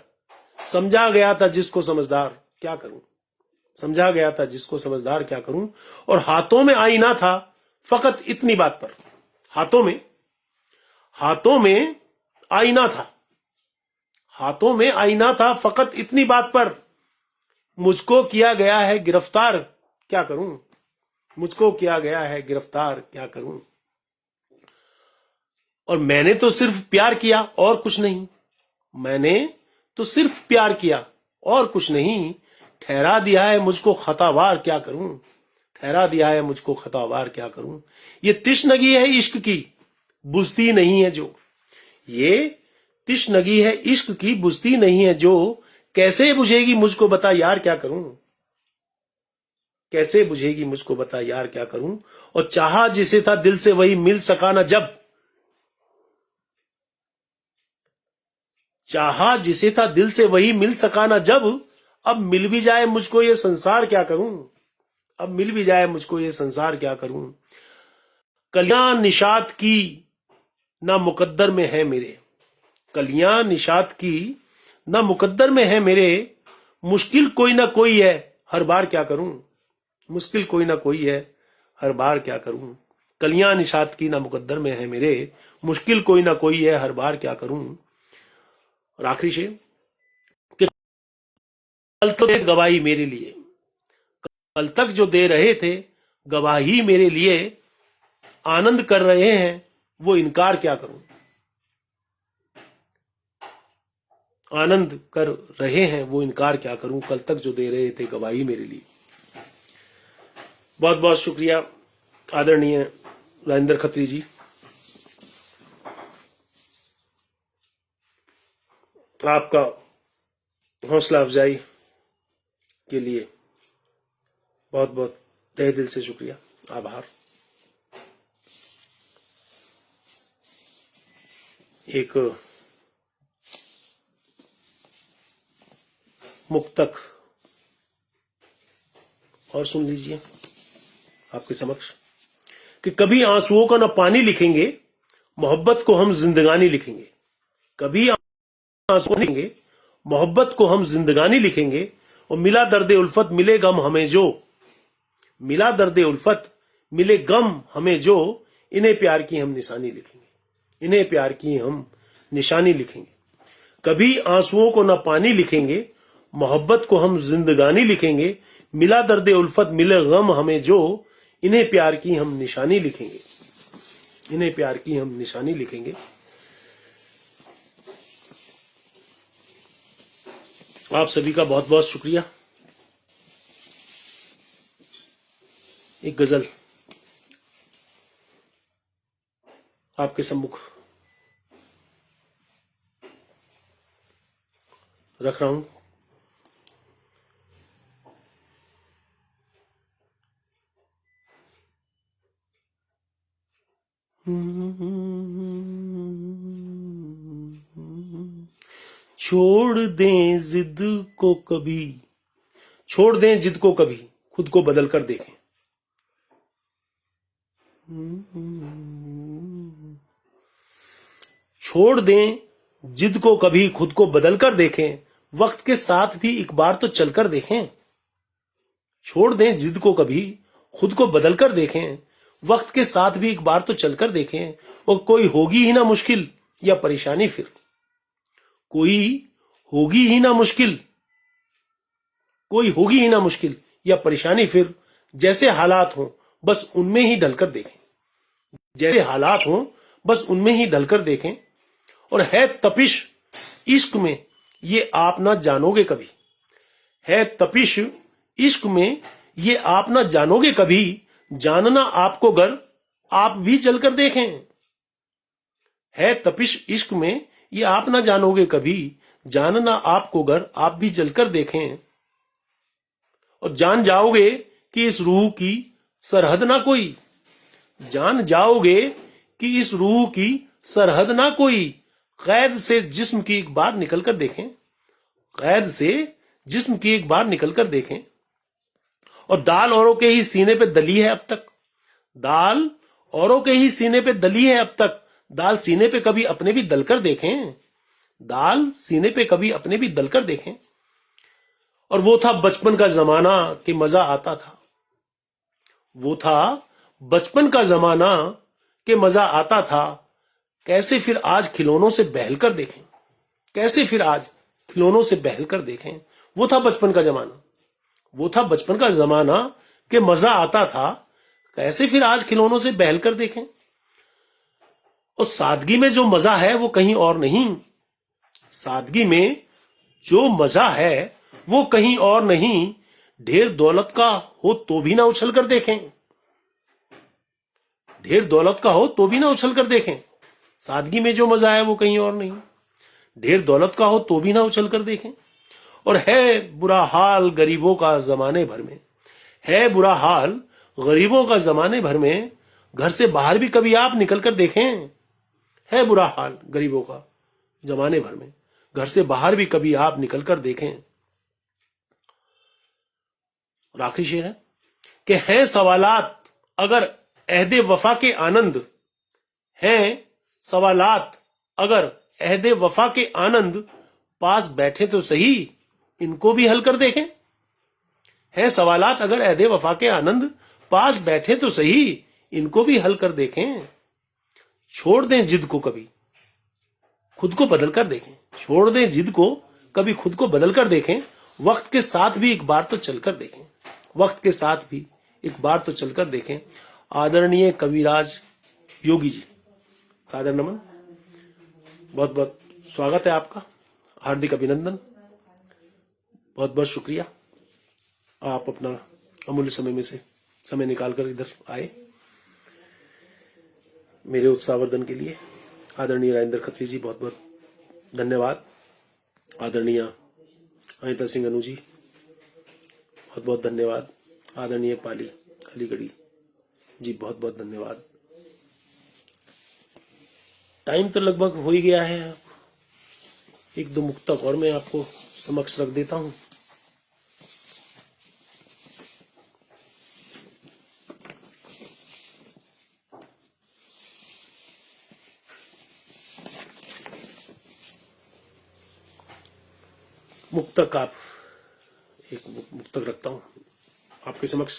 समझा गया था जिसको समझदार क्या करूं, समझा गया था जिसको समझदार क्या करूं। और हाथों में आईना था फकत इतनी बात पर, हाथों में आईना था, हाथों में आईना था फकत इतनी बात पर, मुझको किया गया है गिरफ्तार क्या करूं, मुझको किया गया है गिरफ्तार क्या करूं। और मैंने तो सिर्फ प्यार किया और कुछ नहीं, मैंने तो सिर्फ प्यार किया और कुछ नहीं, ठहरा दिया है मुझको खतावार क्या करूं, ठहरा दिया है मुझको खतावार क्या करूं। ये तिश्नगी है इश्क की बुझती नहीं है जो, ये तिश्नगी है इश्क की बुझती नहीं है जो, कैसे बुझेगी मुझको बता यार क्या करूं, कैसे बुझेगी मुझको बता यार क्या करूं। और चाहा जिसे था दिल से वही मिल सका ना जब, चाहा जिसे था दिल से वही मिल सका ना जब, अब मिल भी जाए मुझको ये संसार क्या करूं, अब मिल भी जाए मुझको ये संसार क्या करूं। कलियां निशात की ना मुकद्दर में है मेरे, कलियां निशात की ना मुकद्दर में है मेरे, मुश्किल कोई ना कोई है हर बार क्या करूं, मुश्किल कोई ना कोई है हर बार क्या करूं। कलियां निशात की ना मुकद्दर में है मेरे, मुश्किल कोई ना कोई है हर बार क्या करूं। और आखिरी शेर कि कल तो दे गवाही मेरे लिए, कल तक जो दे रहे थे गवाही मेरे लिए, आनंद कर रहे हैं वो इनकार क्या करूं, आनंद कर रहे हैं वो इनकार क्या करूं, कल तक जो दे रहे थे गवाही मेरे लिए। बहुत बहुत शुक्रिया आदरणीय राजेंद्र खत्री जी, आपका हौसला अफजाई के लिए बहुत बहुत तहे दिल से शुक्रिया, आभार। एक मुक्तक और सुन लीजिए आपके समक्ष कि कभी आंसुओं का न पानी लिखेंगे, मोहब्बत को हम जिंदगानी लिखेंगे, कभी आंसू लिखेंगे, मोहब्बत को हम जिंदगानी लिखेंगे। और मिला दर्द उल्फत मिले गम हमें जो, मिला दर्द उल्फत मिले गम हमें जो, इन्हें प्यार की हम निशानी लिखेंगे, इन्हें प्यार की हम निशानी लिखेंगे। कभी आंसुओं को न पानी लिखेंगे, मोहब्बत को हम जिंदगानी लिखेंगे, मिला दर्द उल्फत मिले गम हमें जो, इन्हें प्यार की हम निशानी लिखेंगे, इन्हें प्यार की हम निशानी लिखेंगे। आप सभी का बहुत बहुत शुक्रिया। एक गजल आपके सम्मुख रख रहा हूं। छोड़ दें जिद को कभी, छोड़ दें जिद को कभी, खुद को बदल कर देखें। छोड़ दें जिद को कभी, खुद को बदल कर देखें, वक्त के साथ भी एक बार तो चलकर देखें। छोड़ दें जिद को कभी, खुद को बदल कर देखें, वक्त के साथ भी एक बार तो चलकर देखें। और कोई होगी ही ना मुश्किल या परेशानी फिर, कोई होगी ही ना मुश्किल कोई होगी ही ना मुश्किल या परेशानी, फिर जैसे हालात हों बस उनमें ही ढलकर देखें। जैसे हालात हों बस उनमें ही ढलकर देखें। और है तपिश इश्क में ये आप ना जानोगे कभी, है तपिश इश्क में ये आप ना जानोगे कभी, जानना आपको गर आप भी जलकर देखें। है तपिश इश्क में ये आप ना जानोगे कभी, जानना आपको गर आप भी जलकर देखें। और जान जाओगे कि इस रूह की सरहद ना कोई, जान जाओगे कि इस रूह की सरहद ना कोई, कैद से जिस्म की एक बार निकलकर देखें, कैद से जिस्म की एक बार निकलकर देखें। और दाल औरों के ही सीने पे दली है अब तक, दाल औरों के ही सीने पे दली है अब तक, दाल सीने पे कभी अपने भी दलकर देखें, दाल सीने पे कभी अपने भी दलकर देखें। और वो था बचपन का जमाना कि मजा आता था, वो था बचपन का जमाना कि मजा आता था, कैसे फिर आज खिलौनों से बहलकर देखें, कैसे फिर आज खिलौनों से बहलकर देखें। वो था बचपन का जमाना, वो था बचपन का जमाना कि मजा आता था, कैसे फिर आज खिलौनों से बहलकर देखें। और सादगी में जो मजा है वो कहीं और नहीं, सादगी में जो मजा है वो कहीं और नहीं, ढेर दौलत का हो तो भी ना उछल कर देखें, ढेर दौलत का हो तो भी ना उछल कर देखें। सादगी में जो मजा है वो कहीं और नहीं, ढेर दौलत का हो तो भी ना उछल कर देखें। और है बुरा हाल गरीबों का जमाने भर में, है बुरा हाल गरीबों का जमाने भर में, घर से बाहर भी कभी आप निकल कर देखें। है बुरा हाल गरीबों का जमाने भर में, घर से बाहर भी कभी आप निकल कर देखें। और आखिरी शेर है कि हैं सवालात अगर अहदे वफा के आनंद, हैं सवालात अगर अहदे वफा के आनंद, पास बैठे तो सही इनको भी हल कर देखें। हैं सवालात अगर अहदे वफा के आनंद, पास बैठे तो सही इनको भी हल कर देखें। छोड़ दें जिद को कभी खुद को बदल कर देखें, छोड़ दें जिद को कभी खुद को बदल कर देखें। वक्त के साथ भी एक बार तो चलकर देखें, वक्त के साथ भी एक बार तो चलकर देखें। आदरणीय कविराज योगी जी, सादर नमन, बहुत बहुत स्वागत है आपका, हार्दिक अभिनंदन, बहुत बहुत शुक्रिया। आप अपना अमूल्य समय में से समय निकालकर इधर आए मेरे उत्साहवर्धन के लिए। आदरणीय राजेंद्र खत्री जी बहुत बहुत धन्यवाद। आदरणीय अनिता सिंह अनु जी बहुत बहुत धन्यवाद। आदरणीय पाली अलीगढ़ी जी बहुत बहुत धन्यवाद। टाइम तो लगभग हो ही गया है, एक दो मुक्तक और मैं आपको समक्ष रख देता हूं। मुक्तक आप एक मुक्तक रखता हूं आपके समक्ष।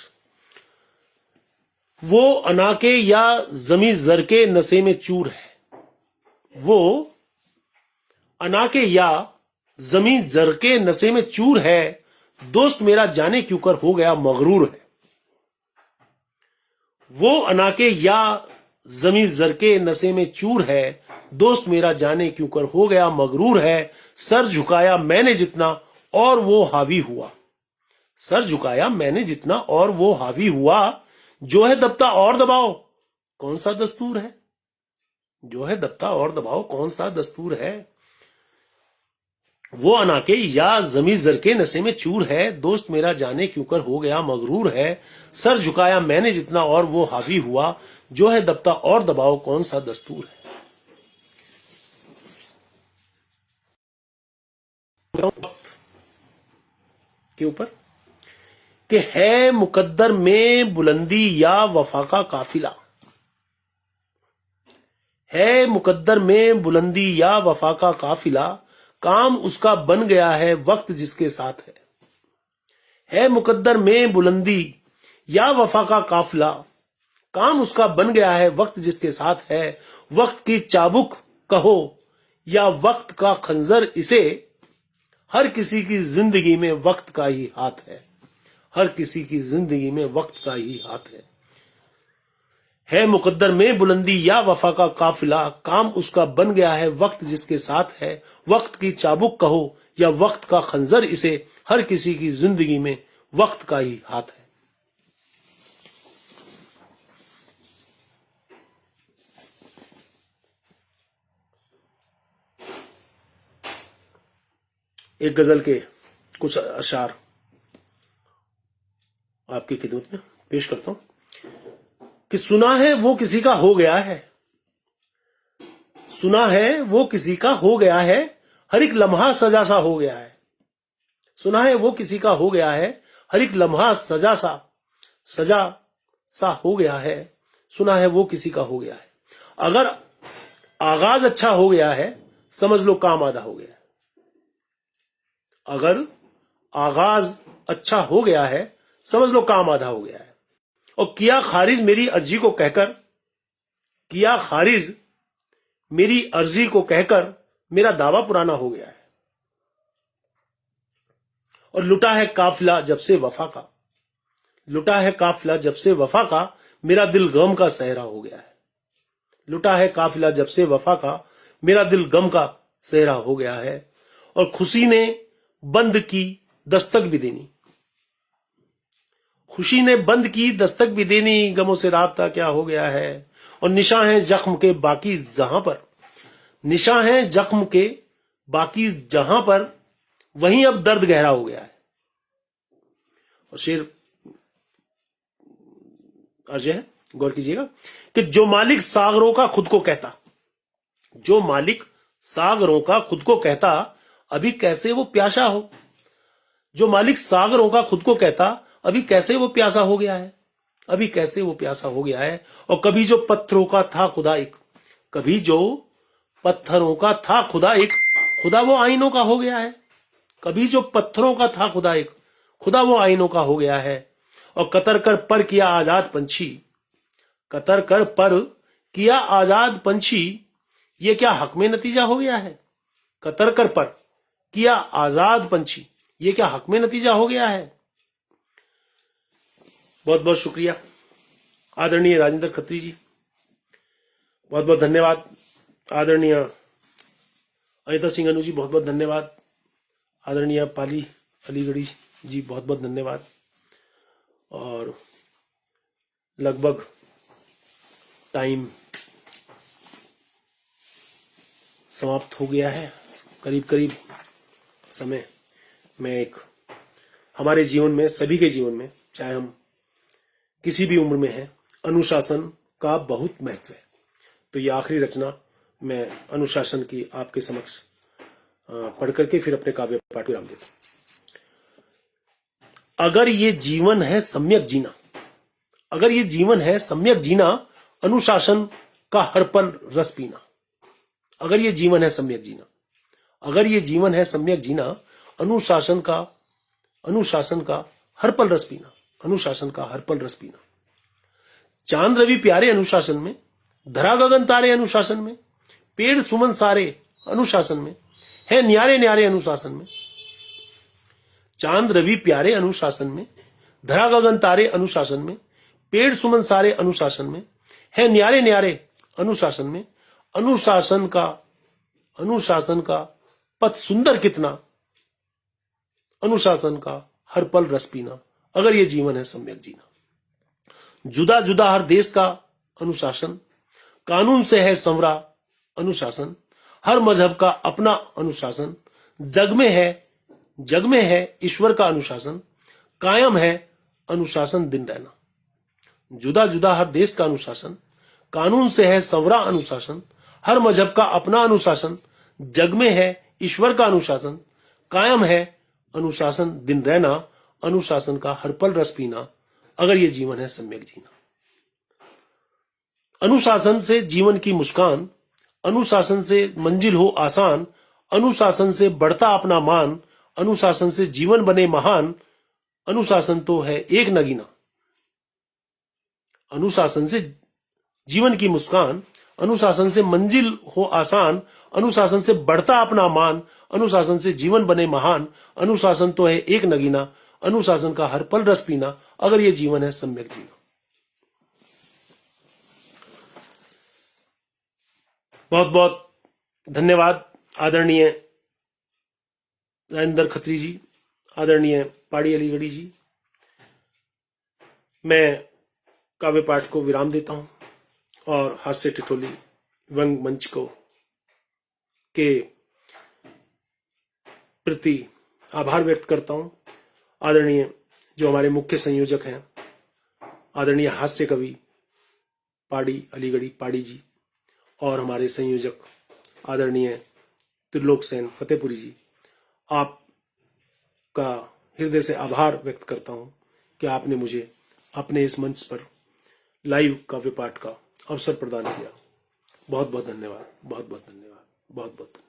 वो अनाके या जमी जर के नशे में चूर है, वो अनाके या जमी जर के नशे में चूर है, दोस्त मेरा जाने क्यों कर हो गया मगरूर है। वो अनाके या जमी जर के नशे में चूर है, दोस्त मेरा जाने क्यों कर हो गया मगरूर है। सर झुकाया मैंने जितना और वो हावी हुआ, सर झुकाया मैंने जितना और वो हावी हुआ। जो है दबता और दबाओ कौन सा दस्तूर है, जो है दबता और दबाओ कौन सा दस्तूर है। वो अनाके या जमी जर के नशे में चूर है, दोस्त मेरा जाने क्यों कर हो गया मगरूर है। सर झुकाया मैंने जितना और वो हावी हुआ, जो है दबता और दबाओ कौन सा दस्तूर है। के ऊपर कि है मुकद्दर में बुलंदी या वफा का काफिला, है मुकद्दर में बुलंदी या वफा का काफिला, काम उसका बन गया है वक्त जिसके साथ है मुकद्दर में बुलंदी या वफा का काफिला, काम उसका बन गया है वक्त जिसके साथ है। वक्त की चाबुक कहो या वक्त का खंजर इसे, हर किसी की जिंदगी में वक्त का ही हाथ है, हर किसी की जिंदगी में वक्त का ही हाथ है मुकद्दर में बुलंदी या वफा का काफिला, काम उसका बन गया है वक्त जिसके साथ है। वक्त की चाबुक कहो या वक्त का खंजर इसे, हर किसी की जिंदगी में वक्त का ही हाथ है। एक गजल के कुछ अशार आपकी खिदमत में पेश करता हूं कि सुना है वो किसी का हो गया है, सुना है वो किसी का हो गया है, हर एक लम्हा सजा सा हो गया है। सुना है वो किसी का हो गया है, हर एक लम्हा सजा सा हो गया है। सुना है वो किसी का हो गया है। अगर आगाज अच्छा हो गया है, समझ लो काम आधा हो गया है। अगर आगाज अच्छा हो गया है, समझ लो काम आधा हो गया है। और किया खारिज मेरी अर्जी को कहकर, किया खारिज मेरी अर्जी को कहकर, मेरा दावा पुराना हो गया है। और लुटा है काफिला जब से वफा का, लुटा है काफिला जब से वफा का, मेरा दिल गम का सहरा हो गया है। लुटा है काफिला जब से वफा का, मेरा दिल गम का सहरा हो गया है। और खुशी ने बंद की दस्तक भी देनी, खुशी ने बंद की दस्तक भी देनी, गमों से राब्ता क्या हो गया है। और निशा है जख्म के बाकी जहां पर, निशा है जख्म के बाकी जहां पर, वहीं अब दर्द गहरा हो गया है। और शेर अर्ज है, गौर कीजिएगा कि जो मालिक सागरों का खुद को कहता, जो मालिक सागरों का खुद को कहता, अभी कैसे वो प्यासा हो। जो मालिक सागरों का खुद को कहता, अभी कैसे वो प्यासा हो गया है, अभी कैसे वो प्यासा हो गया है। और कभी जो पत्थरों का था खुदा एक, कभी जो पत्थरों का था खुदा एक, खुदा वो आईनों का हो गया है। कभी जो पत्थरों का था खुदा एक, खुदा वो आईनों का हो गया है। और कतर कर पर किया आजाद पंछी, कतर कर पर किया आजाद पंछी, ये क्या हक में नतीजा हो गया है। कतर कर पर किया आजाद पंछी, ये क्या हक में नतीजा हो गया है। बहुत बहुत शुक्रिया आदरणीय राजेंद्र खत्री जी, बहुत बहुत धन्यवाद। आदरणीय अनिता सिंह अनु जी, बहुत बहुत धन्यवाद। आदरणीय पाली अलीगढ़ी जी, बहुत बहुत धन्यवाद। और लगभग टाइम समाप्त हो गया है, करीब करीब समय में एक हमारे जीवन में, सभी के जीवन में, चाहे हम किसी भी उम्र में हैं, अनुशासन का बहुत महत्व है। तो ये आखिरी रचना मैं अनुशासन की आपके समक्ष पढ़ करके फिर अपने काव्य पाठ विराम देता हूं। अगर ये जीवन है सम्यक जीना, अगर ये जीवन है सम्यक जीना, अनुशासन का हर पल रस पीना। अगर ये जीवन है सम्यक जीना, अगर ये जीवन है सम्यक जीना, अनुशासन का हर पल रस पीना, अनुशासन का हर पल रस पीना। चांद रवि प्यारे अनुशासन में, धरा गगन तारे अनुशासन में, पेड़ सुमन सारे अनुशासन में, है न्यारे न्यारे अनुशासन में। चांद रवि प्यारे अनुशासन में, धरा गगन तारे अनुशासन में, पेड़ सुमन सारे अनुशासन में, है न्यारे न्यारे अनुशासन में। अनुशासन का पथ सुंदर कितना, अनुशासन का हर पल रस पीना। अगर ये जीवन है सम्यक जीना। जुदा जुदा हर देश का अनुशासन, कानून से है संवरा अनुशासन, हर मजहब का अपना अनुशासन, जग में है ईश्वर का अनुशासन, कायम है अनुशासन दिन रहना। जुदा जुदा हर देश का अनुशासन, कानून से है संवरा अनुशासन, हर मजहब का अपना अनुशासन, जग में है ईश्वर का अनुशासन, कायम है अनुशासन दिन रहना। अनुशासन का हर पल रस पीना, अगर ये जीवन है सम्यक जीना। अनुशासन से जीवन की मुस्कान, अनुशासन से मंजिल हो आसान, अनुशासन से बढ़ता अपना मान, अनुशासन से जीवन बने महान। अनुशासन तो है एक नगीना। अनुशासन से जीवन की मुस्कान, अनुशासन से मंजिल हो आसान, अनुशासन से बढ़ता अपना मान, अनुशासन से जीवन बने महान, अनुशासन तो है एक नगीना, अनुशासन का हर पल रस पीना, अगर ये जीवन है सम्यक जीना। बहुत बहुत धन्यवाद आदरणीय राजेंद्र खत्री जी, आदरणीय पाड़ी अलीगढ़ी जी। मैं काव्य पाठ को विराम देता हूं और हास्य ठिठोली व्यंग मंच को के प्रति आभार व्यक्त करता हूं। आदरणीय जो हमारे मुख्य संयोजक हैं, आदरणीय हास्य कवि पाड़ी अलीगढ़ी पाड़ी जी, और हमारे संयोजक आदरणीय त्रिलोक सेन फतेहपुरी जी, आपका हृदय से आभार व्यक्त करता हूं कि आपने मुझे अपने इस मंच पर लाइव काव्य पाठ का अवसर प्रदान किया। बहुत बहुत धन्यवाद, बहुत बहुत धन्यवाद, बहुत बहुत धन्यवाद।